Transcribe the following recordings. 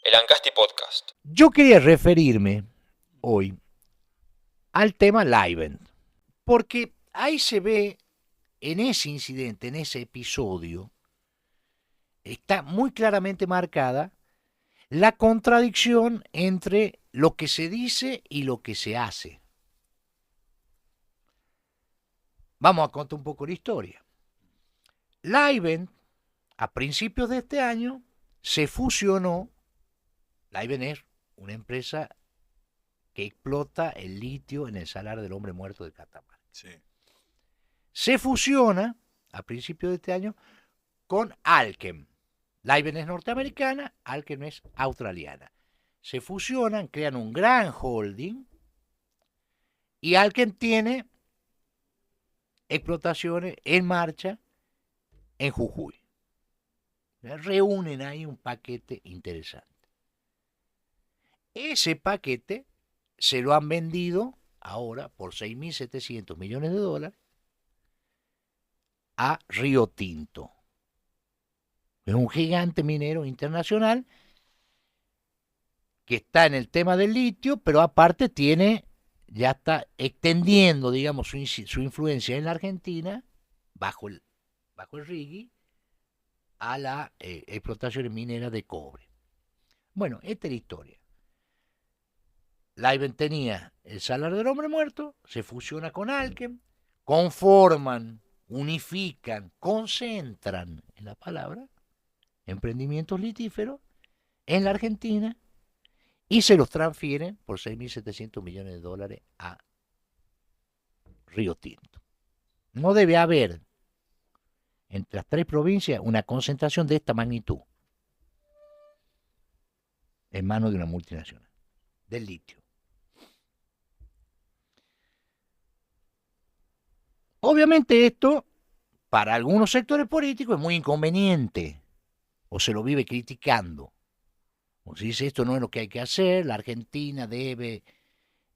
El Ancasti Podcast. Yo quería referirme hoy al tema Livent, porque ahí se ve, en ese incidente, en ese episodio, está muy claramente marcada la contradicción entre lo que se dice y lo que se hace. Vamos a contar un poco la historia. Livent, a principios de este año, se fusionó. Livent es una empresa que explota el litio en el salar del hombre muerto de Catamarca. Sí. Se fusiona a principios de este año con Allkem. Livent es norteamericana, Allkem es australiana. Se fusionan, crean un gran holding y Allkem tiene explotaciones en marcha en Jujuy. Reúnen ahí un paquete interesante. Ese paquete se lo han vendido ahora por 6.700 millones de dólares a Río Tinto. Es un gigante minero internacional que está en el tema del litio, pero aparte ya está extendiendo, digamos, su influencia en la Argentina, bajo el RIGI, a la explotación minera de cobre. Bueno, esta es la historia. Livent tenía el salar del hombre muerto, se fusiona con Allkem, conforman, unifican, concentran, en la palabra, emprendimientos litíferos en la Argentina y se los transfieren por 6.700 millones de dólares a Río Tinto. No debe haber entre las tres provincias una concentración de esta magnitud en manos de una multinacional del litio. Obviamente esto, para algunos sectores políticos, es muy inconveniente, o se lo vive criticando. O se dice, esto no es lo que hay que hacer, la Argentina debe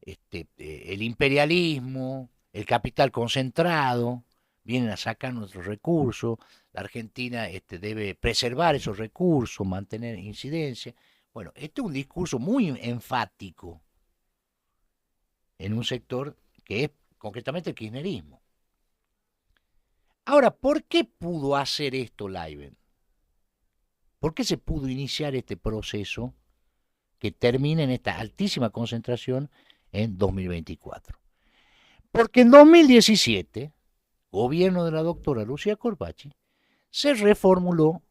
el imperialismo, el capital concentrado, vienen a sacar nuestros recursos, la Argentina debe preservar esos recursos, mantener incidencia. Bueno, este es un discurso muy enfático en un sector que es concretamente el kirchnerismo. Ahora, ¿por qué pudo hacer esto Livent? ¿Por qué se pudo iniciar este proceso que termina en esta altísima concentración en 2024? Porque en 2017, gobierno de la doctora Lucía Corbachi, se reformuló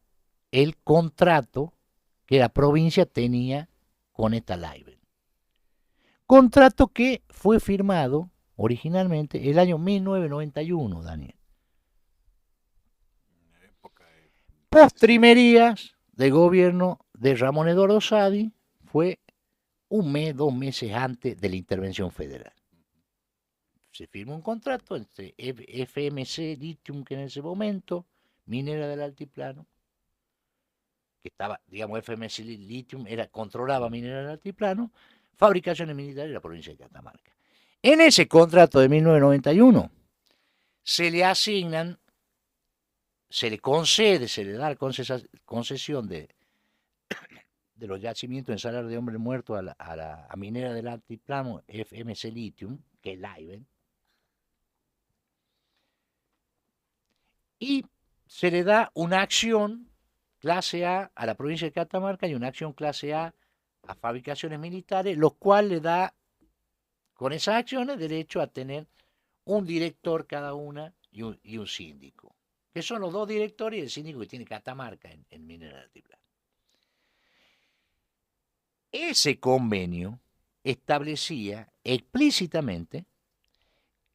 el contrato que la provincia tenía con esta Livent. Contrato que fue firmado originalmente el año 1991, Daniel. Postrimerías del gobierno de Ramón Eduardo Sadi fue un mes, 2 meses antes de la intervención federal. Se firmó un contrato entre FMC Lithium, que en ese momento, minera del altiplano, que estaba, digamos, FMC Lithium controlaba minera del altiplano, fabricaciones militares de la provincia de Catamarca. En ese contrato de 1991 se le asignan, se le concede, se le da la concesión de los yacimientos en salar de hombre muerto a la minera del altiplano FMC Lithium, que es Livent, y se le da una acción clase A a la provincia de Catamarca y una acción clase A a fabricaciones militares, lo cual le da, con esas acciones, derecho a tener un director cada una y un síndico, que son los dos directores y el síndico que tiene Catamarca en Minera del Altiplano. Ese convenio establecía explícitamente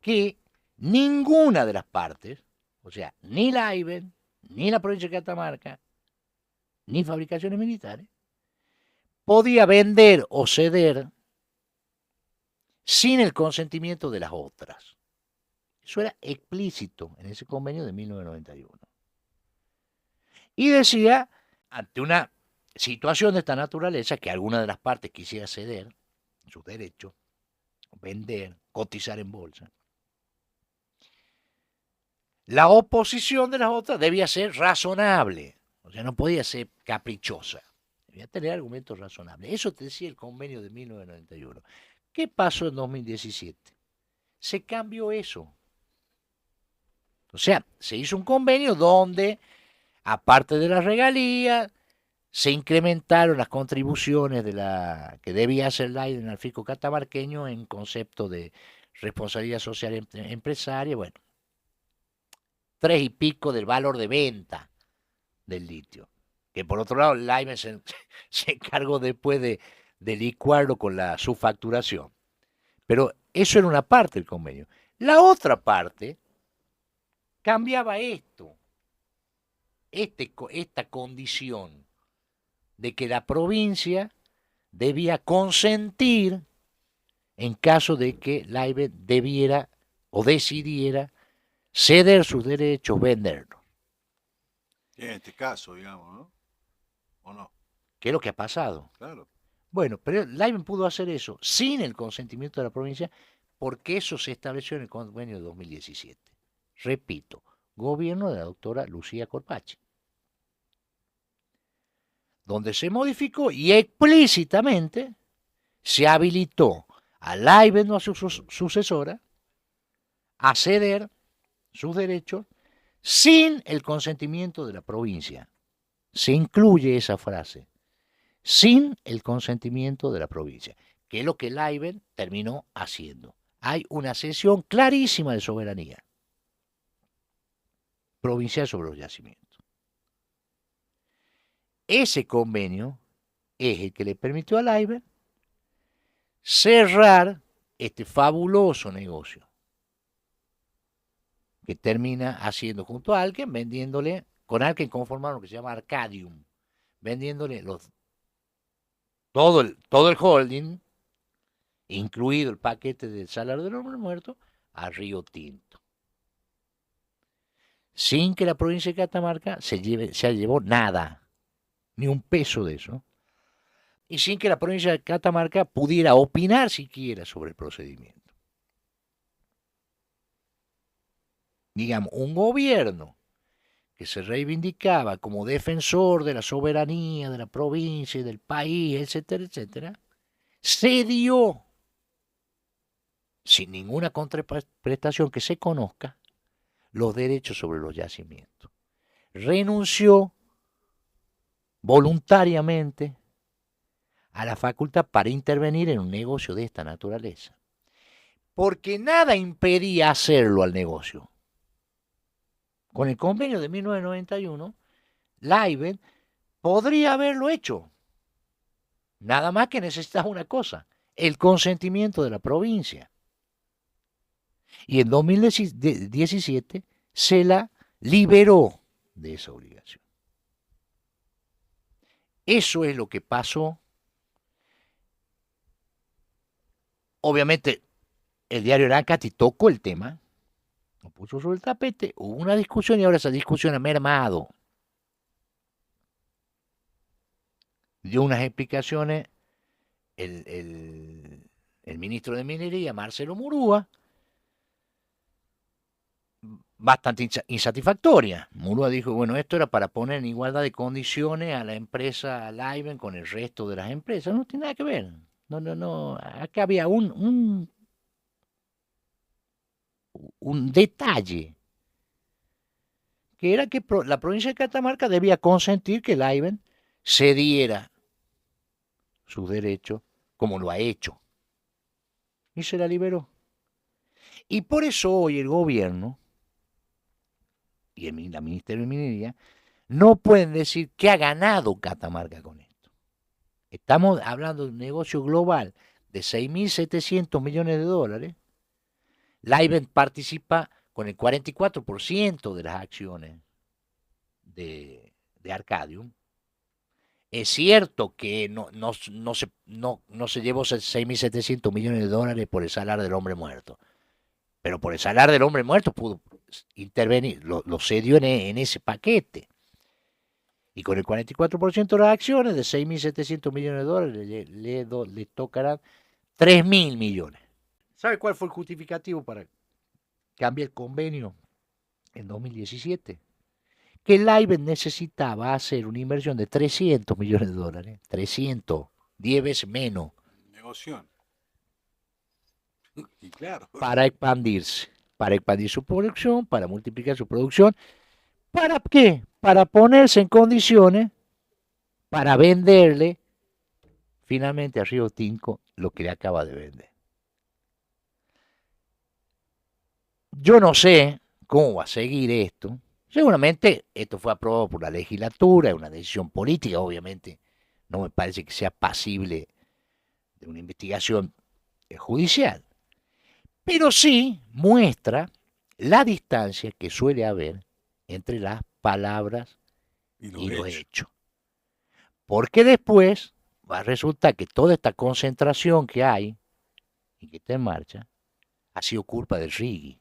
que ninguna de las partes, o sea, ni la Livent, ni la provincia de Catamarca, ni fabricaciones militares, podía vender o ceder sin el consentimiento de las otras. Eso era explícito en ese convenio de 1991. Y decía, ante una situación de esta naturaleza, que alguna de las partes quisiera ceder sus derechos, vender, cotizar en bolsa, la oposición de las otras debía ser razonable, o sea, no podía ser caprichosa. debía tener argumentos razonables. Eso te decía el convenio de 1991. ¿Qué pasó en 2017? Se cambió eso. O sea, se hizo un convenio donde, aparte de las regalías, se incrementaron las contribuciones que debía hacer la AIDEN al fisco catamarqueño en concepto de responsabilidad social empresaria, bueno, 3 y pico del valor de venta del litio. Que por otro lado, la AIDEN se encargó después de licuarlo con la subfacturación. Pero eso era una parte del convenio. La otra parte cambiaba esta condición de que la provincia debía consentir en caso de que la AIBE debiera o decidiera ceder sus derechos, venderlos. En este caso, digamos, ¿no? ¿O no? ¿Qué es lo que ha pasado? Claro. Bueno, pero la AIBE pudo hacer eso sin el consentimiento de la provincia porque eso se estableció en el convenio de 2017. Repito, gobierno de la doctora Lucía Corpache, donde se modificó y explícitamente se habilitó a la AIBE, a su sucesora, a ceder sus derechos sin el consentimiento de la provincia. Se incluye esa frase, sin el consentimiento de la provincia, que es lo que el AIBE terminó haciendo. Hay una cesión clarísima de soberanía provincial sobre los yacimientos. Ese convenio es el que le permitió al AIBE cerrar este fabuloso negocio que termina haciendo junto a alguien, vendiéndole, con alguien conformaron lo que se llama Arcadium, vendiéndole todo el holding, incluido el paquete del salario del hombre muerto, a Río Tinto. Sin que la provincia de Catamarca se llevó nada, ni un peso de eso, y sin que la provincia de Catamarca pudiera opinar siquiera sobre el procedimiento. Digamos, un gobierno que se reivindicaba como defensor de la soberanía de la provincia y del país, etcétera, etcétera, cedió, sin ninguna contraprestación que se conozca, los derechos sobre los yacimientos. Renunció voluntariamente a la facultad para intervenir en un negocio de esta naturaleza. Porque nada impedía hacerlo al negocio. Con el convenio de 1991, la AIBE podría haberlo hecho. Nada más que necesitaba una cosa, el consentimiento de la provincia. Y en 2017 se la liberó de esa obligación. Eso es lo que pasó. Obviamente, el diario Aracati tocó el tema, lo puso sobre el tapete, hubo una discusión y ahora esa discusión ha mermado. Dio unas explicaciones el ministro de Minería, Marcelo Murúa, bastante insatisfactoria. Murúa dijo, bueno, esto era para poner en igualdad de condiciones a la empresa Laiben con el resto de las empresas. No tiene nada que ver. No. Acá había un detalle, que era que la provincia de Catamarca debía consentir que Laiben cediera sus derechos como lo ha hecho. Y se la liberó. Y por eso hoy el gobierno y el Ministerio de Minería no pueden decir que ha ganado Catamarca con esto. Estamos hablando de un negocio global de 6.700 millones de dólares. Laiben participa con el 44% de las acciones de Arcadium. Es cierto que no se llevó 6.700 millones de dólares por el salario del hombre muerto, pero por el salario del hombre muerto pudo intervenir, lo cedió en ese paquete. Y con el 44% de las acciones de 6.700 millones de dólares le tocarán 3.000 millones. ¿Sabe cuál fue el justificativo para cambiar el convenio en 2017? que Livent necesitaba hacer una inversión de $300 millones. 300, 10 veces menos, Negoción. Y claro. para expandirse, para expandir su producción, para multiplicar su producción. ¿Para qué? Para ponerse en condiciones para venderle finalmente a Río Tinto lo que le acaba de vender. Yo no sé cómo va a seguir esto. Seguramente esto fue aprobado por la legislatura, es una decisión política, obviamente. No me parece que sea pasible de una investigación judicial. Pero sí muestra la distancia que suele haber entre las palabras y los hechos. Porque después va a resultar que toda esta concentración que hay y que está en marcha ha sido culpa del RIGI.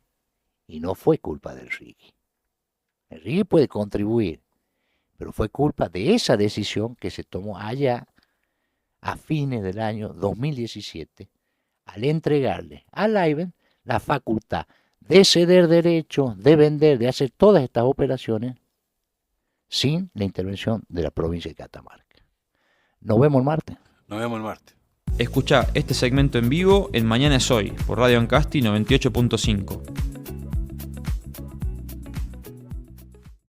Y no fue culpa del RIGI. El RIGI puede contribuir, pero fue culpa de esa decisión que se tomó allá a fines del año 2017 al entregarle a Livent la facultad de ceder derechos, de vender, de hacer todas estas operaciones sin la intervención de la provincia de Catamarca. Nos vemos el martes. Nos vemos el martes. Escuchá este segmento en vivo en Mañana es Hoy por Radio Ancasti 98.5.